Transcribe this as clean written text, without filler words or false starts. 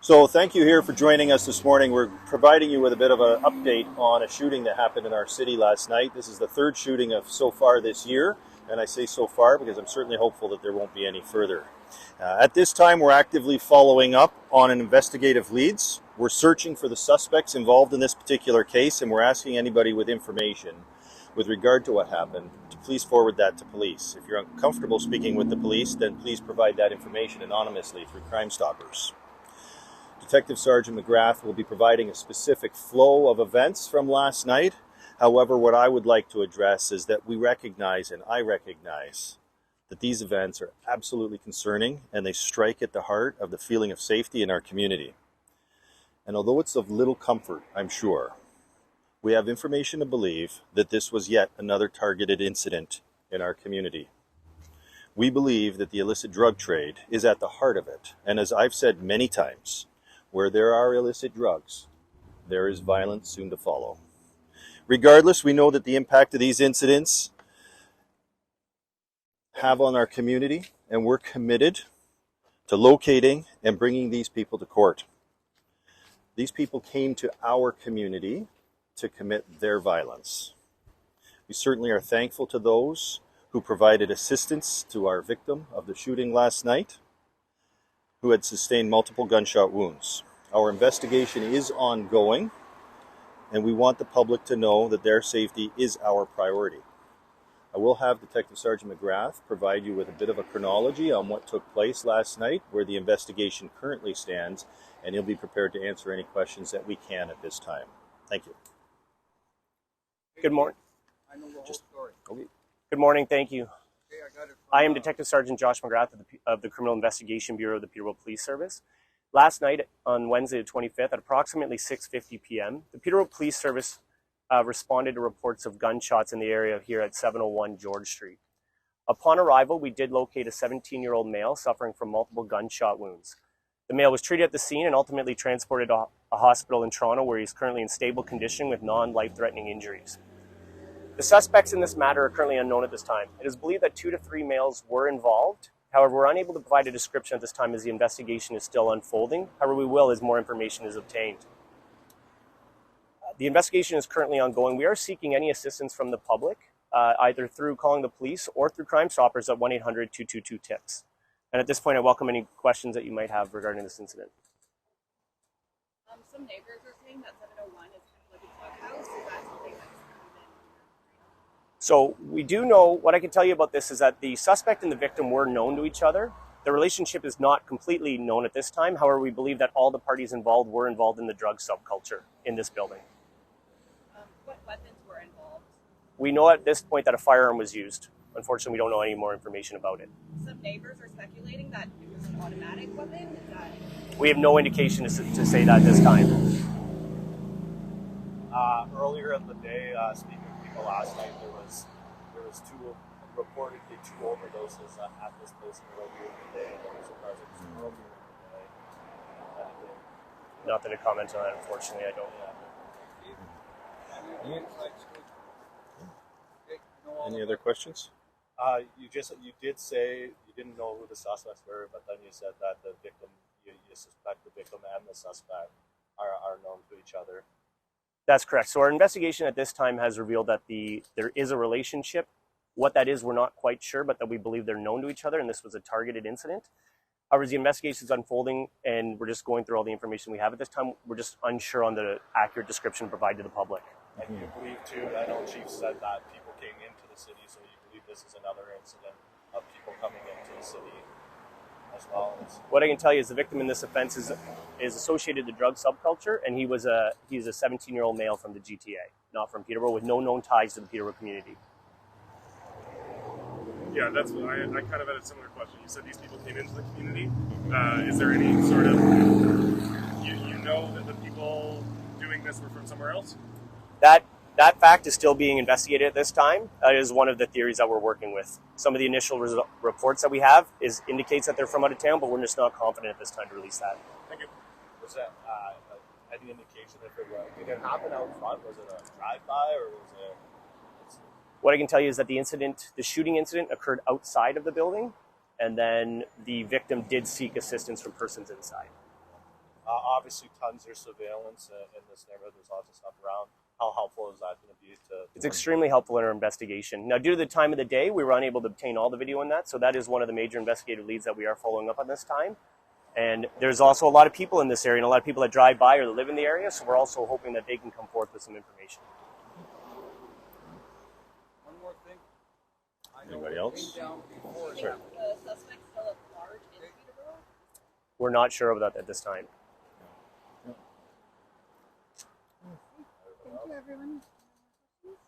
So thank you here for joining us this morning. We're providing you with a bit of an update on a shooting that happened in our city last night. This is the third shooting of so far this year, and I say so far because I'm certainly hopeful that there won't be any further. At this time, we're actively following up on an investigative leads. We're searching for the suspects involved in this particular case, and we're asking anybody with information with regard to what happened to please forward that to police. If you're uncomfortable speaking with the police, then please provide that information anonymously through Crime Stoppers. Detective Sergeant McGrath will be providing a specific flow of events from last night. However, what I would like to address is that we recognize, and I recognize, that these events are absolutely concerning and they strike at the heart of the feeling of safety in our community. And although it's of little comfort, I'm sure, we have information to believe that this was yet another targeted incident in our community. We believe that the illicit drug trade is at the heart of it. And as I've said many times, where there are illicit drugs, there is violence soon to follow. Regardless, we know that the impact of these incidents have on our community, and we're committed to locating and bringing these people to court. These people came to our community to commit their violence. We certainly are thankful to those who provided assistance to our victim of the shooting last night, who had sustained multiple gunshot wounds. Our investigation is ongoing, and we want the public to know that their safety is our priority. I will have Detective Sergeant McGrath provide you with a bit of a chronology on what took place last night, where the investigation currently stands, and he'll be prepared to answer any questions that we can at this time. Thank you. Good morning. I know the whole story. Okay. Good morning, thank you. Okay, I got it from, I am Detective Sergeant Josh McGrath of the Criminal Investigation Bureau of the Peterborough Police Service. Last night, on Wednesday the 25th, at approximately 6:50 p.m., the Peterborough Police Service responded to reports of gunshots in the area here at 701 George Street. Upon arrival, we did locate a 17-year-old male suffering from multiple gunshot wounds. The male was treated at the scene and ultimately transported to a hospital in Toronto, where he is currently in stable condition with non-life-threatening injuries. The suspects in this matter are currently unknown at this time. It is believed that 2 to 3 males were involved. However, we're unable to provide a description at this time as the investigation is still unfolding. However, we will as more information is obtained. The investigation is currently ongoing. We are seeking any assistance from the public, either through calling the police or through Crime Stoppers at 1-800-222-TIPS. And at this point, I welcome any questions that you might have regarding this incident. Some neighbors are saying that 701 is kind of like a drug house. Is that something that's common? So we do know, what I can tell you about this is that the suspect and the victim were known to each other. The relationship is not completely known at this time. However, we believe that all the parties involved were involved in the drug subculture in this building. What weapons were involved? We know at this point that a firearm was used. Unfortunately, we don't know any more information about it. Some neighbors are speculating that it was an automatic weapon. Is that... We have no indication to say that at this time. Earlier in the day, speaking with people last night, there was reportedly 2 overdoses at this place earlier in the day. There was earlier in the day. Nothing to comment on that, unfortunately. I don't. Any other questions? You did say you didn't know who the suspects were, but then you said that the victim, you suspect the victim and the suspect are known to each other. That's correct. So our investigation at this time has revealed that there is a relationship. What that is, we're not quite sure, but that we believe they're known to each other, and this was a targeted incident. However, as the investigation is unfolding, and we're just going through all the information we have at this time, we're just unsure on the accurate description provided to the public. And you believe too, I know Chief said that people came into the city, so you believe this is another incident of people coming into the city as well? What I can tell you is the victim in this offense is associated to drug subculture, and he's a 17-year-old male from the GTA, not from Peterborough, with no known ties to the Peterborough community. Yeah, that's what I kind of had a similar question. You said these people came into the community. Is there any sort of, you know that the people doing this were from somewhere else? That fact is still being investigated at this time. That is one of the theories that we're working with. Some of the initial reports that we have indicates that they're from out of town, but we're just not confident at this time to release that. Thank you. Was that any indication if did it happen out front? Was it a drive-by or was it? What I can tell you is that the shooting incident occurred outside of the building, and then the victim did seek assistance from persons inside. Obviously, tons of surveillance in this neighborhood. There's lots of stuff around. How helpful is that going to be to? It's extremely helpful in our investigation. Now, due to the time of the day, we were unable to obtain all the video in that, so that is one of the major investigative leads that we are following up on this time. And there's also a lot of people in this area, and a lot of people that drive by or that live in the area, so we're also hoping that they can come forth with some information. One more thing. I know Anybody we else? came down before. Sure. The suspect still at large in Peterborough? We're not sure about that at this time. Thank you, everyone.